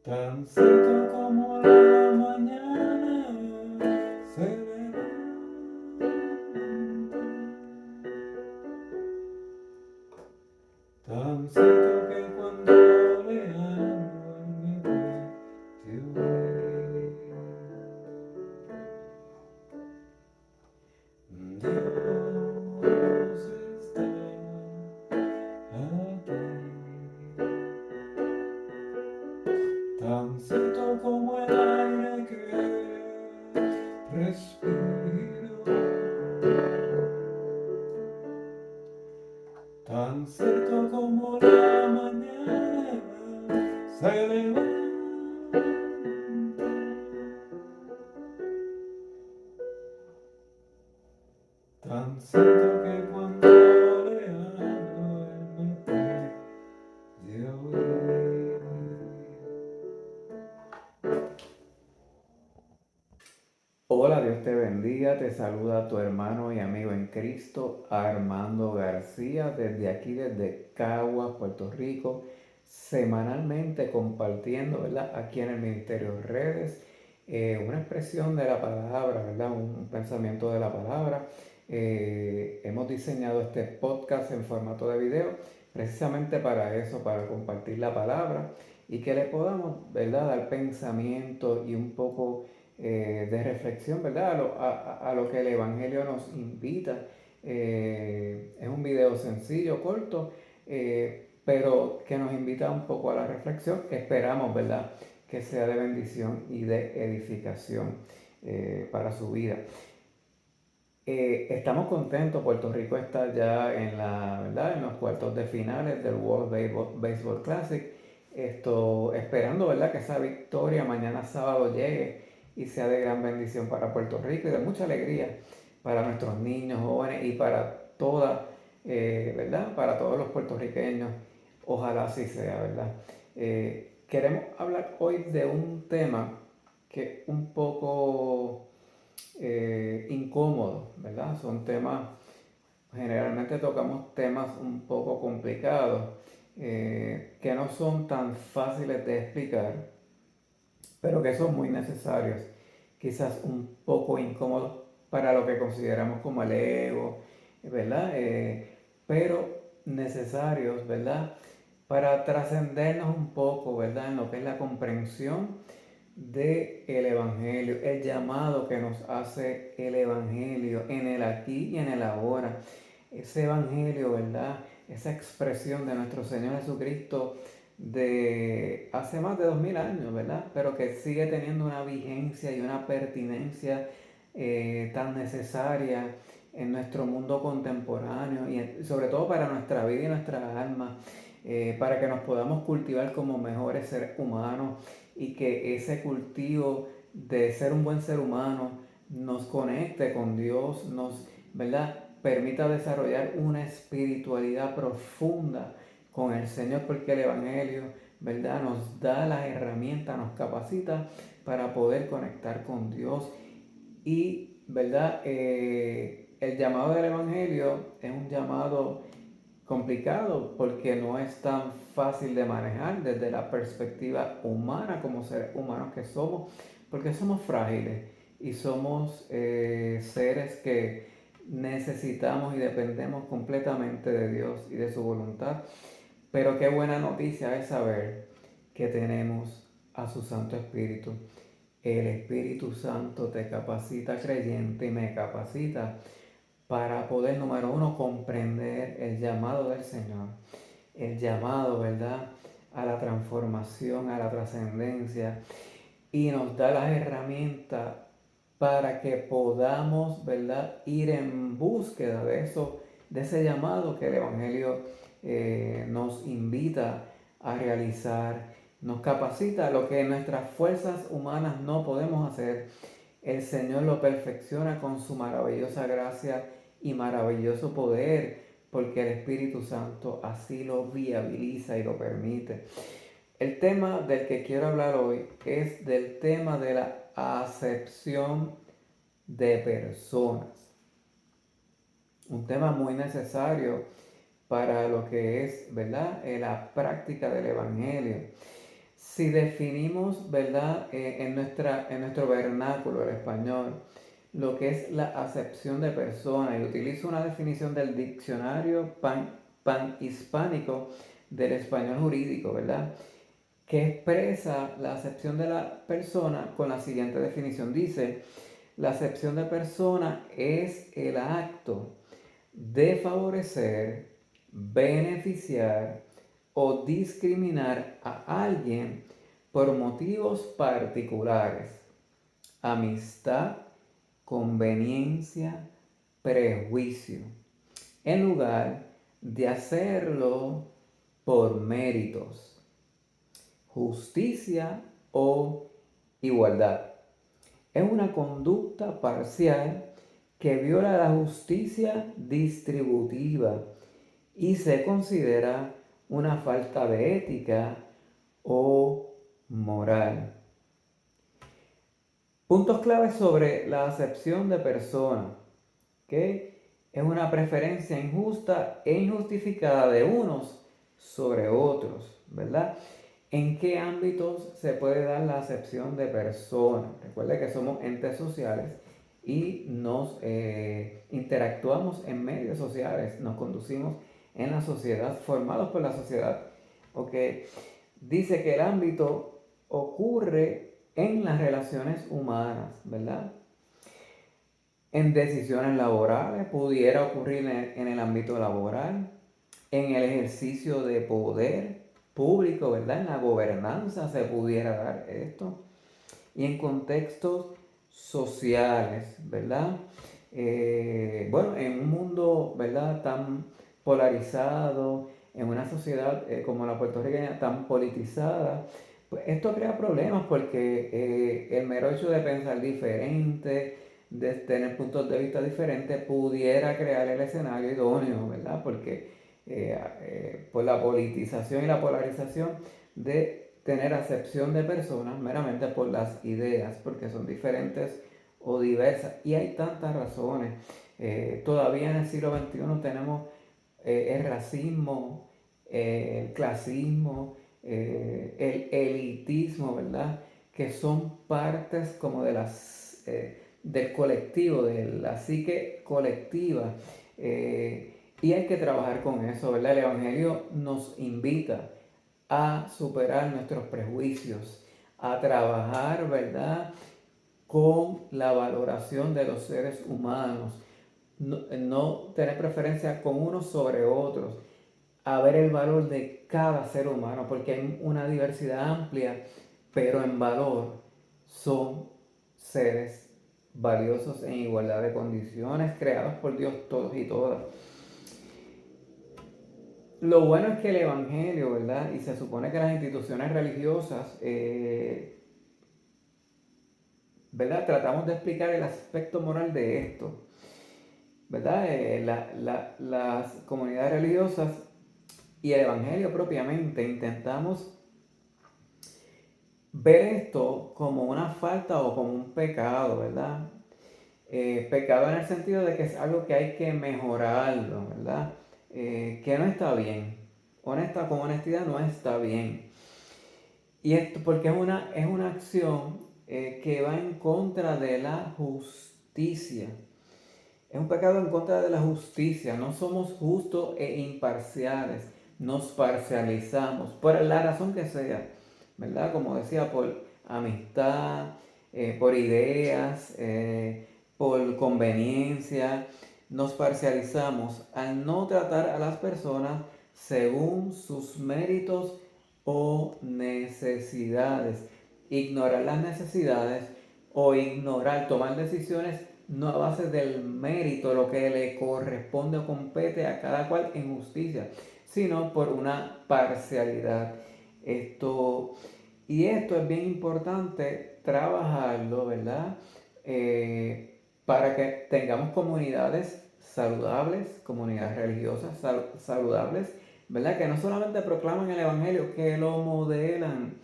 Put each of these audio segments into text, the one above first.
Tan cierto como la mañana se levanta, tan cierto que cuando le hablo en mi pecho Dios está aquí. Tan cierto como el aire que respiro, tan cierto como la mañana se levanta, tan cierto que cuando le hablo él me puede oír. Hola, Dios te bendiga, te saluda tu hermano y amigo en Cristo, Armando García, desde aquí, desde Caguas, Puerto Rico, semanalmente compartiendo, ¿verdad? Aquí en el Ministerio Redes, una expresión de la palabra, ¿verdad? Un pensamiento de la palabra. Hemos diseñado este podcast en formato de video precisamente para eso, para compartir la palabra y que le podamos, ¿verdad? Dar pensamiento y un poco de reflexión, ¿verdad? A lo que el Evangelio nos invita. Es un video sencillo, corto, pero que nos invita un poco a la reflexión. Esperamos, ¿verdad? Que sea de bendición y de edificación para su vida. Estamos contentos, Puerto Rico está ya ¿verdad? En los cuartos de finales del World Baseball Classic. Esperando, ¿verdad? Que esa victoria mañana sábado llegue y sea de gran bendición para Puerto Rico y de mucha alegría para nuestros niños, jóvenes y para ¿verdad? Para todos los puertorriqueños. Ojalá así sea, ¿verdad? Queremos hablar hoy de un tema que un poco incómodo, ¿verdad? Son temas, generalmente tocamos temas un poco complicados, que no son tan fáciles de explicar, pero que son muy necesarios, quizás un poco incómodos para lo que consideramos como el ego, ¿verdad? Pero necesarios, ¿verdad? Para trascendernos un poco, ¿verdad? En lo que es la comprensión del Evangelio, el llamado que nos hace el Evangelio en el aquí y en el ahora. Ese Evangelio, ¿verdad? Esa expresión de nuestro Señor Jesucristo de hace más de 2000 años, ¿verdad? Pero que sigue teniendo una vigencia y una pertinencia tan necesaria en nuestro mundo contemporáneo y sobre todo para nuestra vida y nuestra alma, para que nos podamos cultivar como mejores seres humanos y que ese cultivo de ser un buen ser humano nos conecte con Dios, ¿verdad? Permita desarrollar una espiritualidad profunda con el Señor, porque el Evangelio, ¿verdad? Nos da las herramientas, nos capacita para poder conectar con Dios y, ¿verdad? El llamado del Evangelio es un llamado complicado porque no es tan fácil de manejar desde la perspectiva humana como seres humanos que somos, porque somos frágiles y somos seres que necesitamos y dependemos completamente de Dios y de su voluntad. Pero qué buena noticia es saber que tenemos a su Santo Espíritu. El Espíritu Santo te capacita, creyente, y me capacita para poder, número uno, comprender el llamado del Señor, el llamado, ¿verdad?, a la transformación, a la trascendencia, y nos da las herramientas para que podamos, ¿verdad?, ir en búsqueda de eso, de ese llamado que el Evangelio nos invita a realizar, nos capacita lo que nuestras fuerzas humanas no podemos hacer. El Señor lo perfecciona con su maravillosa gracia y maravilloso poder, porque el Espíritu Santo así lo viabiliza y lo permite. El tema del que quiero hablar hoy es del tema de la acepción de personas. Un tema muy necesario para lo que es, ¿verdad?, la práctica del Evangelio. Si definimos, ¿verdad? En nuestro vernáculo, el español, lo que es la acepción de persona, y utilizo una definición del diccionario panhispánico del español jurídico, ¿verdad? Que expresa la acepción de la persona con la siguiente definición. Dice, la acepción de persona es el acto de favorecer, beneficiar o discriminar a alguien por motivos particulares, amistad, conveniencia, prejuicio, en lugar de hacerlo por méritos, justicia o igualdad. Es una conducta parcial que viola la justicia distributiva y se considera una falta de ética o moral. Puntos claves sobre la acepción de persona, que es una preferencia injusta e injustificada de unos sobre otros, ¿verdad? ¿En qué ámbitos se puede dar la acepción de persona? Recuerda que somos entes sociales y nos interactuamos en medios sociales, nos conducimos en la sociedad, formados por la sociedad. ¿Ok? Dice que el ámbito ocurre en las relaciones humanas, ¿verdad? En decisiones laborales, pudiera ocurrir en el ámbito laboral, en el ejercicio de poder público, ¿verdad? En la gobernanza se pudiera dar esto. Y en contextos sociales, ¿verdad? Bueno, en un mundo, ¿verdad? Tan polarizado, en una sociedad como la puertorriqueña tan politizada, pues esto crea problemas porque el mero hecho de pensar diferente, de tener puntos de vista diferentes, pudiera crear el escenario idóneo, ¿verdad? Porque por la politización y la polarización de tener acepción de personas meramente por las ideas, porque son diferentes o diversas. Y hay tantas razones. Todavía en el siglo XXI tenemos el racismo, el clasismo, el elitismo, ¿verdad? Que son partes como de del colectivo, de la psique colectiva. Y hay que trabajar con eso, ¿verdad? El Evangelio nos invita a superar nuestros prejuicios, a trabajar, ¿verdad?, con la valoración de los seres humanos, no tener preferencia con unos sobre otros, a ver el valor de cada ser humano, porque hay una diversidad amplia, pero en valor son seres valiosos en igualdad de condiciones, creados por Dios todos y todas. Lo bueno es que el Evangelio, ¿verdad? Y se supone que las instituciones religiosas, ¿verdad? Tratamos de explicar el aspecto moral de esto, ¿verdad? Las comunidades religiosas y el Evangelio propiamente intentamos ver esto como una falta o como un pecado, ¿verdad? Pecado en el sentido de que es algo que hay que mejorarlo, ¿verdad? Que no está bien. Con honestidad no está bien. Y esto porque es una acción que va en contra de la justicia. Es un pecado en contra de la justicia. No somos justos e imparciales. Nos parcializamos por la razón que sea, ¿verdad? Como decía, por amistad, por ideas, por conveniencia. Nos parcializamos al no tratar a las personas según sus méritos o necesidades. Ignorar las necesidades o tomar decisiones no a base del mérito, lo que le corresponde o compete a cada cual en justicia, sino por una parcialidad. Esto, esto es bien importante trabajarlo, ¿verdad? Para que tengamos comunidades saludables, comunidades religiosas saludables, ¿verdad? Que no solamente proclaman el Evangelio, que lo modelan,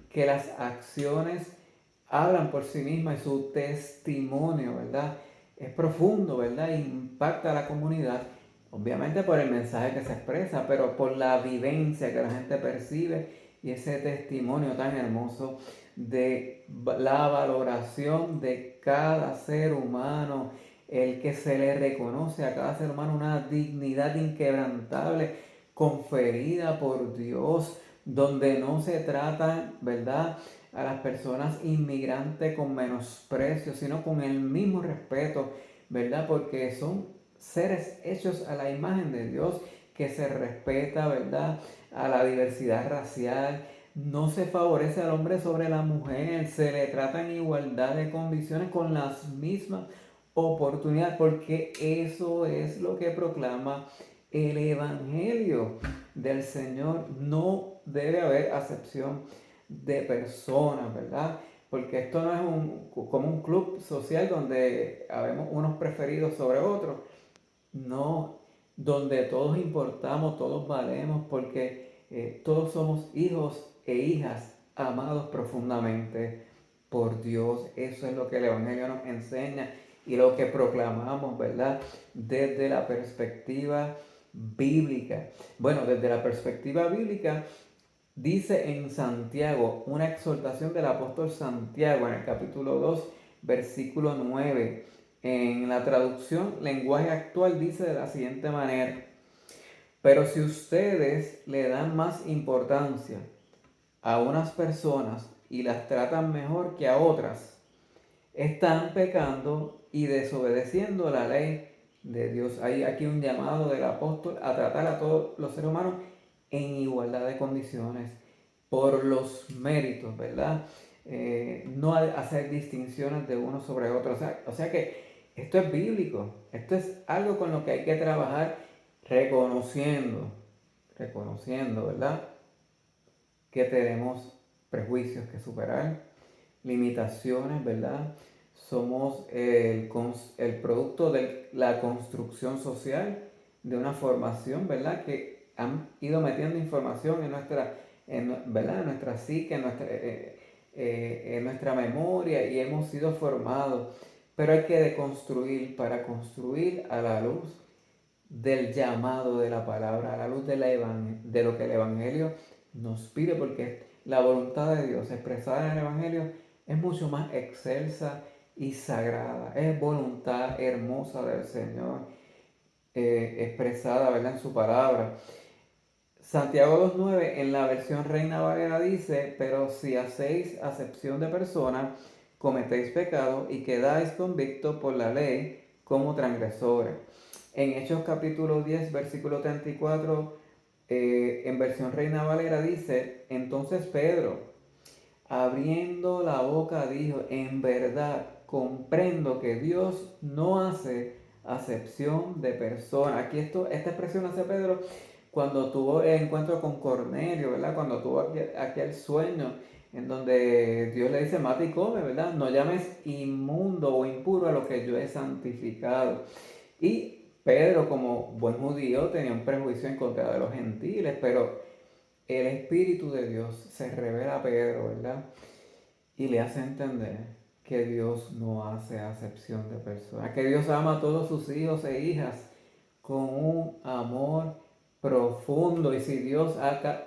que las acciones hablan por sí mismas y su testimonio, ¿verdad? Es profundo, ¿verdad? Impacta a la comunidad, obviamente por el mensaje que se expresa, pero por la vivencia que la gente percibe y ese testimonio tan hermoso de la valoración de cada ser humano, el que se le reconoce a cada ser humano una dignidad inquebrantable conferida por Dios, donde no se trata, ¿verdad?, a las personas inmigrantes con menosprecio, sino con el mismo respeto, ¿verdad? Porque son seres hechos a la imagen de Dios, que se respeta, ¿verdad?, a la diversidad racial. No se favorece al hombre sobre la mujer, se le trata en igualdad de condiciones con las mismas oportunidades, porque eso es lo que proclama el Evangelio del Señor. No debe haber acepción de personas, ¿verdad? Porque esto no es como un club social donde habemos unos preferidos sobre otros. No, donde todos importamos, todos valemos, porque todos somos hijos e hijas amados profundamente por Dios. Eso es lo que el Evangelio nos enseña y lo que proclamamos, ¿verdad? Desde la perspectiva bíblica. Bueno, desde la perspectiva bíblica, dice en Santiago, una exhortación del apóstol Santiago en el capítulo 2, versículo 9. En la traducción lenguaje actual dice de la siguiente manera: pero si ustedes le dan más importancia a unas personas y las tratan mejor que a otras, están pecando y desobedeciendo la ley de Dios. Hay aquí un llamado del apóstol a tratar a todos los seres humanos en igualdad de condiciones por los méritos, ¿verdad? No hacer distinciones de uno sobre otro. O sea que esto es bíblico, esto es algo con lo que hay que trabajar reconociendo, ¿verdad?, que tenemos prejuicios que superar, limitaciones, ¿verdad? Somos el producto de la construcción social, de una formación, ¿verdad?, que han ido metiendo información en ¿verdad?, en nuestra psique, en nuestra memoria, y hemos sido formados. Pero hay que deconstruir para construir a la luz del llamado de la palabra, a la luz de lo que el Evangelio nos pide, porque la voluntad de Dios expresada en el Evangelio es mucho más excelsa y sagrada. Es voluntad hermosa del Señor, expresada, ¿verdad?, en su palabra. Santiago 2.9 en la versión Reina Valera dice: pero si hacéis acepción de personas, cometéis pecado y quedáis convictos por la ley como transgresores. En Hechos capítulo 10, versículo 34, en versión Reina Valera dice: entonces Pedro, abriendo la boca, dijo: en verdad comprendo que Dios no hace acepción de personas. Esta expresión hace Pedro cuando tuvo el encuentro con Cornelio, ¿verdad? Cuando tuvo aquel sueño en donde Dios le dice: mata y come, ¿verdad? No llames inmundo o impuro a lo que yo he santificado. Y Pedro, como buen judío, tenía un prejuicio en contra de los gentiles, pero el Espíritu de Dios se revela a Pedro, ¿verdad?, y le hace entender que Dios no hace acepción de personas, que Dios ama a todos sus hijos e hijas con un amor profundo. Y si Dios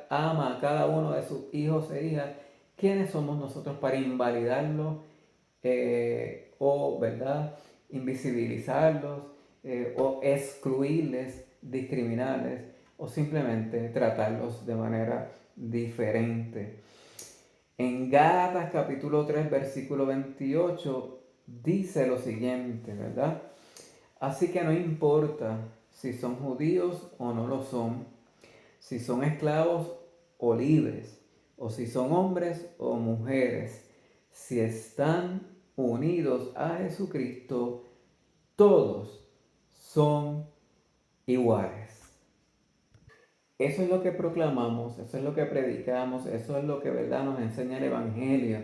ama a cada uno de sus hijos e hijas, ¿quiénes somos nosotros para invalidarlo, o, ¿verdad?, invisibilizarlos, o excluirles, discriminarles, o simplemente tratarlos de manera diferente? En Gálatas capítulo 3, versículo 28 dice lo siguiente, ¿verdad? Así que no importa si son judíos o no lo son, si son esclavos o libres, o si son hombres o mujeres, si están unidos a Jesucristo, todos son iguales. Eso es lo que proclamamos, eso es lo que predicamos, eso es lo que, ¿verdad?, nos enseña el Evangelio,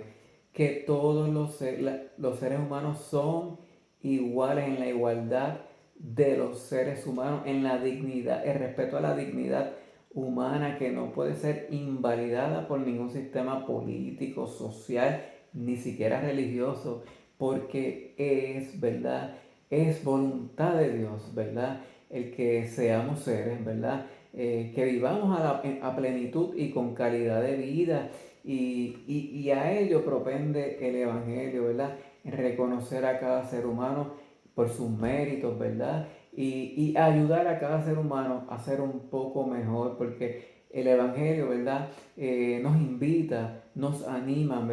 que todos los seres humanos son iguales en la igualdad de los seres humanos, en la dignidad, el respeto a la dignidad humana, que no puede ser invalidada por ningún sistema político, social, ni siquiera religioso, porque es, ¿verdad?, es voluntad de Dios, ¿verdad?, el que seamos seres, ¿verdad?, que vivamos a plenitud y con calidad de vida. Y a ello propende el Evangelio, ¿verdad? Reconocer a cada ser humano por sus méritos, ¿verdad? Y ayudar a cada ser humano a ser un poco mejor, porque el Evangelio, ¿verdad? Nos invita, nos anima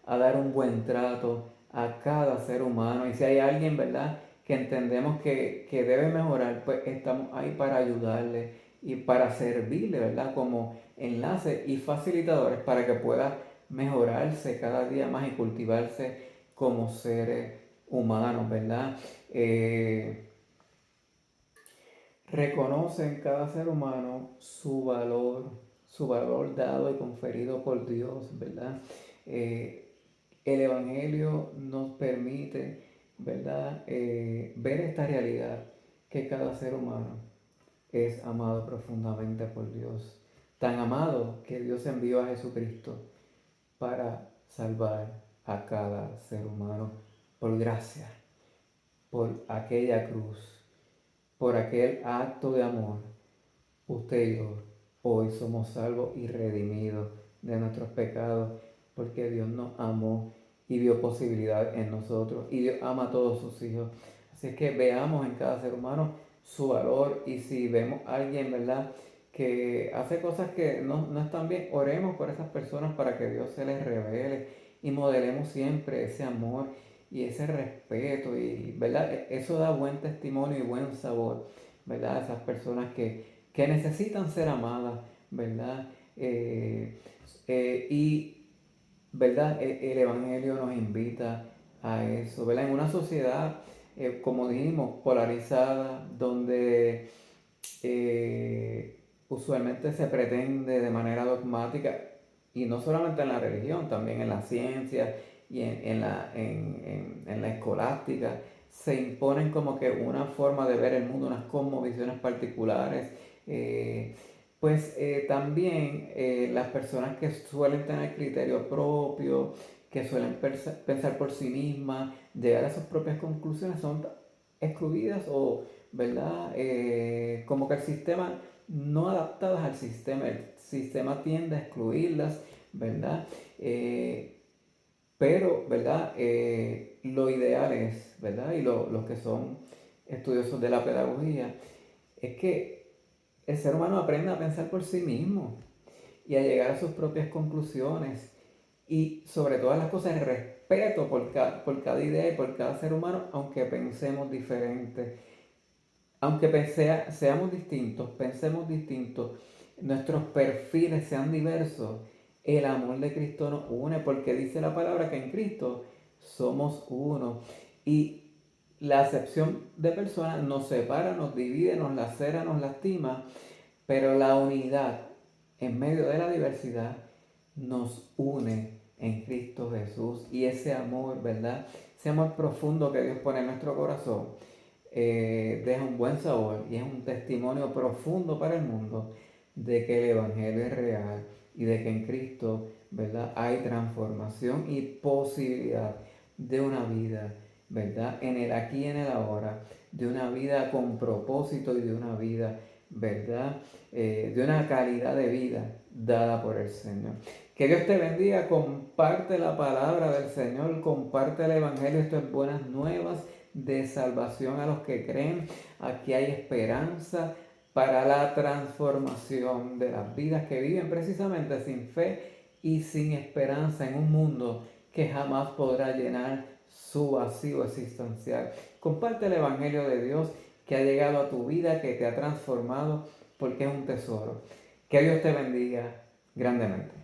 a dar un buen trato a cada ser humano. Y si hay alguien, ¿verdad?, que entendemos que debe mejorar, pues estamos ahí para ayudarle y para servirle, ¿verdad?, como enlace y facilitadores para que pueda mejorarse cada día más y cultivarse como seres humanos, ¿verdad? Reconoce en cada ser humano su valor dado y conferido por Dios, ¿verdad? Eh, el Evangelio nos permite, ¿verdad?, ver esta realidad, que cada ser humano es amado profundamente por Dios. Tan amado que Dios envió a Jesucristo para salvar a cada ser humano por gracia, por aquella cruz, por aquel acto de amor. Usted y yo hoy somos salvos y redimidos de nuestros pecados, porque Dios nos amó y vio posibilidad en nosotros, y Dios ama a todos sus hijos. Así es que veamos en cada ser humano su valor, y si vemos a alguien, ¿verdad?, que hace cosas que no están bien, oremos por esas personas para que Dios se les revele, y modelemos siempre ese amor y ese respeto, y ¿verdad? Eso da buen testimonio y buen sabor, ¿verdad? Esas personas que necesitan ser amadas, ¿verdad? Y, ¿verdad? El Evangelio nos invita a eso, ¿verdad? En una sociedad, como dijimos, polarizada, donde usualmente se pretende de manera dogmática, y no solamente en la religión, también en la ciencia y en la escolástica, se imponen como que una forma de ver el mundo, unas cosmovisiones particulares. También las personas que suelen tener criterio propio, que suelen pensar por sí mismas, llegar a sus propias conclusiones, son excluidas o, ¿verdad? Como que el sistema, no adaptadas al sistema, el sistema tiende a excluirlas, ¿verdad? Pero, ¿verdad? Lo ideal es, ¿verdad? Y los que son estudiosos de la pedagogía, es que el ser humano aprenda a pensar por sí mismo y a llegar a sus propias conclusiones, y sobre todas las cosas el respeto por cada idea y por cada ser humano, aunque pensemos diferente, aunque seamos distintos, pensemos distintos, nuestros perfiles sean diversos, el amor de Cristo nos une, porque dice la palabra que en Cristo somos uno. Y la acepción de personas nos separa, nos divide, nos lacera, nos lastima, pero la unidad en medio de la diversidad nos une en Cristo Jesús. Y ese amor, ¿verdad? Ese amor profundo que Dios pone en nuestro corazón, deja un buen sabor y es un testimonio profundo para el mundo de que el Evangelio es real y de que en Cristo, ¿verdad?, hay transformación y posibilidad de una vida, ¿verdad?, en el aquí y en el ahora, de una vida con propósito y de una vida, ¿verdad?, de una calidad de vida dada por el Señor. Que Dios te bendiga, comparte la palabra del Señor, comparte el Evangelio, esto es buenas nuevas de salvación a los que creen. Aquí hay esperanza para la transformación de las vidas que viven precisamente sin fe y sin esperanza en un mundo que jamás podrá llenar su vacío existencial. Comparte el Evangelio de Dios que ha llegado a tu vida, que te ha transformado, porque es un tesoro. Que Dios te bendiga grandemente.